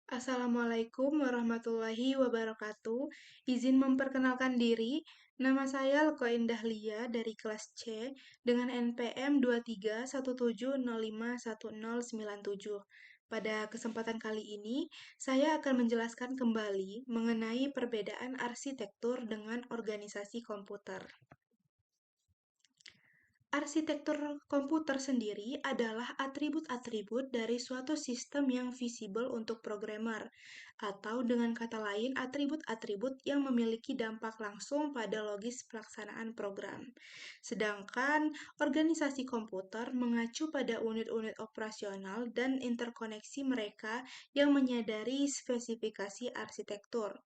Assalamualaikum warahmatullahi wabarakatuh. Izin memperkenalkan diri, nama saya Leko Indah Lia dari kelas C dengan NPM 2317051097. Pada kesempatan kali ini, saya akan menjelaskan kembali mengenai perbedaan arsitektur dengan organisasi komputer. Arsitektur komputer sendiri adalah atribut-atribut dari suatu sistem yang visible untuk programmer, atau dengan kata lain, atribut-atribut yang memiliki dampak langsung pada logis pelaksanaan program. Sedangkan organisasi komputer mengacu pada unit-unit operasional dan interkoneksi mereka yang menyadari spesifikasi arsitektur.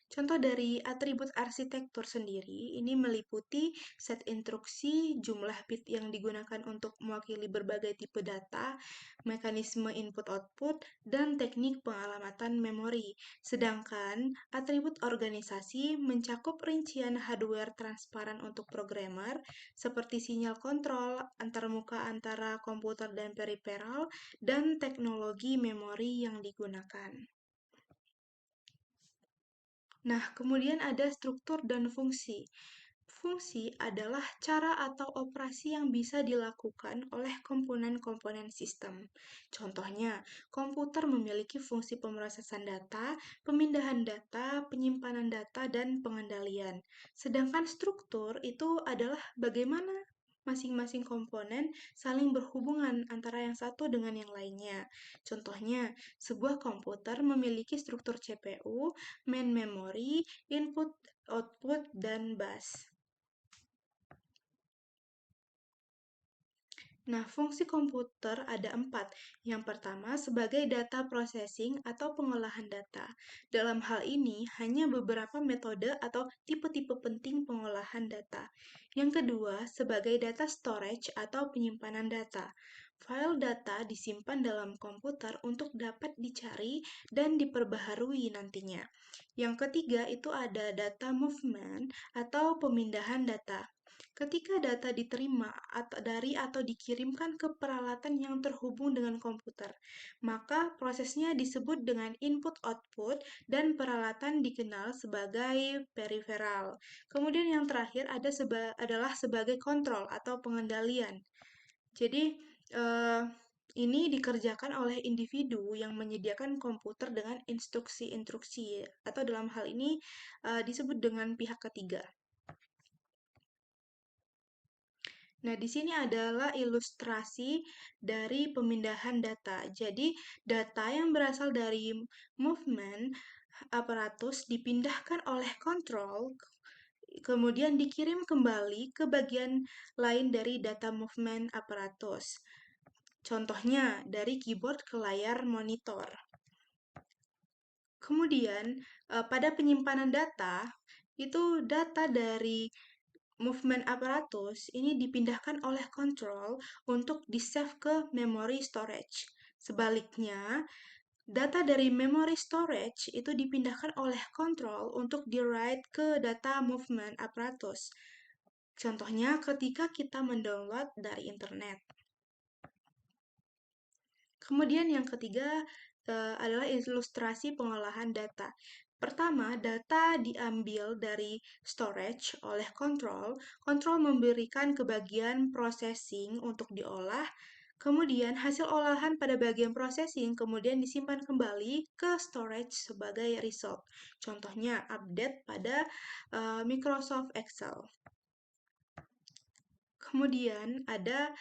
Contoh dari atribut arsitektur sendiri ini meliputi set instruksi, jumlah bit yang digunakan untuk mewakili berbagai tipe data, mekanisme input-output, dan teknik pengalamatan memori. Sedangkan atribut organisasi mencakup rincian hardware transparan untuk programmer, seperti sinyal kontrol antarmuka antara komputer dan periferal, dan teknologi memori yang digunakan. Nah, kemudian ada struktur dan fungsi. Fungsi adalah cara atau operasi yang bisa dilakukan oleh komponen-komponen sistem. Contohnya, komputer memiliki fungsi pemrosesan data, pemindahan data, penyimpanan data, dan pengendalian. Sedangkan struktur itu adalah bagaimana masing-masing komponen saling berhubungan antara yang satu dengan yang lainnya. Contohnya, sebuah komputer memiliki struktur CPU, main memory, input, output, dan bus. Nah, fungsi komputer ada 4. Yang pertama, sebagai data processing atau pengolahan data. Dalam hal ini, hanya beberapa metode atau tipe-tipe penting pengolahan data. Yang kedua, sebagai data storage atau penyimpanan data. File data disimpan dalam komputer untuk dapat dicari dan diperbaharui nantinya. Yang ketiga, itu ada data movement atau pemindahan data. Ketika data diterima atau dikirimkan ke peralatan yang terhubung dengan komputer, maka prosesnya disebut dengan input-output dan peralatan dikenal sebagai periferal. Kemudian yang terakhir adalah sebagai kontrol atau pengendalian. Jadi, ini dikerjakan oleh individu yang menyediakan komputer dengan instruksi-instruksi, atau dalam hal ini disebut dengan pihak ketiga. Nah, di sini adalah ilustrasi dari pemindahan data. Jadi, data yang berasal dari movement aparatus dipindahkan oleh kontrol, kemudian dikirim kembali ke bagian lain dari data movement aparatus. Contohnya, dari keyboard ke layar monitor. Kemudian, pada penyimpanan data, itu data dari movement aparatus ini dipindahkan oleh kontrol untuk di-save ke memory storage. Sebaliknya, data dari memory storage itu dipindahkan oleh kontrol untuk di-write ke data movement aparatus. Contohnya ketika kita mendownload dari internet. Kemudian yang ketiga adalah ilustrasi pengolahan data. Pertama, data diambil dari storage oleh kontrol. Kontrol memberikan ke bagian processing untuk diolah. Kemudian hasil olahan pada bagian processing kemudian disimpan kembali ke storage sebagai result. Contohnya update pada Microsoft Excel. Kemudian ada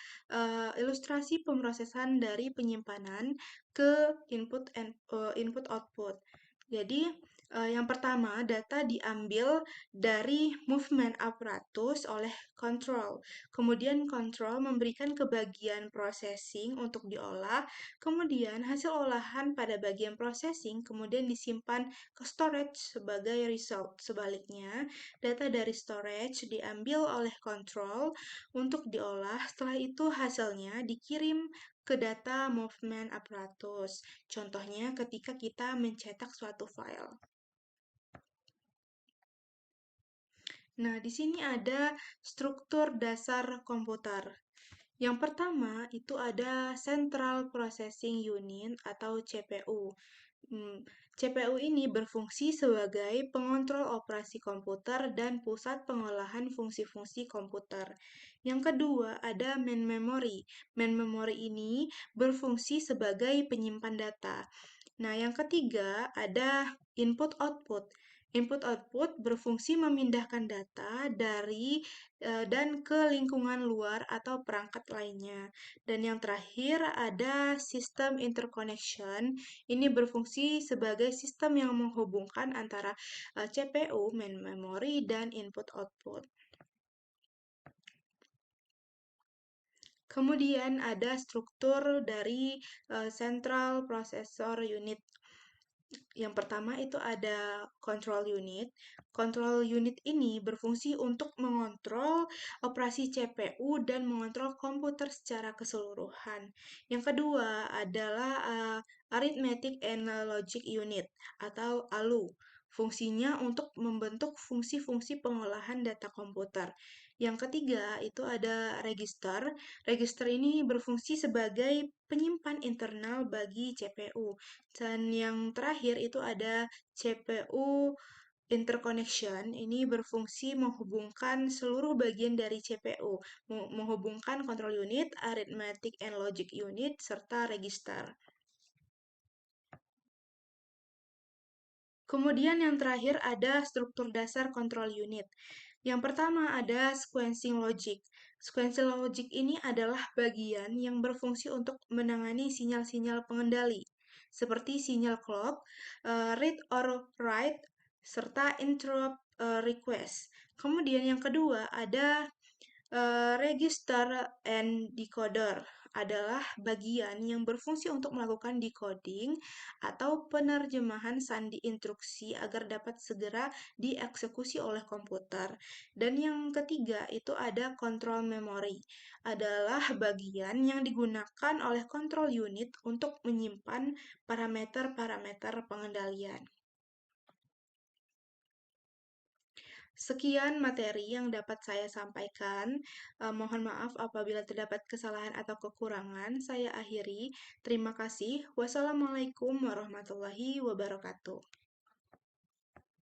ilustrasi pemrosesan dari penyimpanan ke input output. Jadi yang pertama data diambil dari movement aparatus oleh control. Kemudian control memberikan ke bagian processing untuk diolah. Kemudian hasil olahan pada bagian processing kemudian disimpan ke storage sebagai result. Sebaliknya, data dari storage diambil oleh control untuk diolah, setelah itu hasilnya dikirim ke data movement aparatus. Contohnya ketika kita mencetak suatu file. Nah, di sini ada struktur dasar komputer. Yang pertama itu ada Central Processing Unit atau CPU. Hmm, CPU ini berfungsi sebagai pengontrol operasi komputer dan pusat pengolahan fungsi-fungsi komputer. Yang kedua, ada main memory. Main memory ini berfungsi sebagai penyimpan data. Nah, yang ketiga ada input-output. Input-output berfungsi memindahkan data dan ke lingkungan luar atau perangkat lainnya. Dan yang terakhir ada sistem interconnection. Ini berfungsi sebagai sistem yang menghubungkan antara CPU, main memory, dan input-output. Kemudian ada struktur dari Central Processor Unit. Yang pertama itu ada control unit. Control unit ini berfungsi untuk mengontrol operasi CPU dan mengontrol komputer secara keseluruhan. Yang kedua adalah arithmetic and logic unit atau ALU. Fungsinya untuk membentuk fungsi-fungsi pengolahan data komputer. Yang ketiga itu ada register. Register ini berfungsi sebagai penyimpan internal bagi CPU. Dan yang terakhir itu ada CPU interconnection. Ini berfungsi menghubungkan seluruh bagian dari CPU, menghubungkan control unit, arithmetic and logic unit, serta register. Kemudian yang terakhir ada struktur dasar control unit. Yang pertama ada sequencing logic. Sequencing logic ini adalah bagian yang berfungsi untuk menangani sinyal-sinyal pengendali, seperti sinyal clock, read or write, serta interrupt request. Kemudian yang kedua ada register and decoder adalah bagian yang berfungsi untuk melakukan decoding atau penerjemahan sandi instruksi agar dapat segera dieksekusi oleh komputer. Dan yang ketiga itu ada control memory, adalah bagian yang digunakan oleh control unit untuk menyimpan parameter-parameter pengendalian. Sekian materi yang dapat saya sampaikan. Mohon maaf apabila terdapat kesalahan atau kekurangan. Saya akhiri. Terima kasih. Wassalamualaikum warahmatullahi wabarakatuh.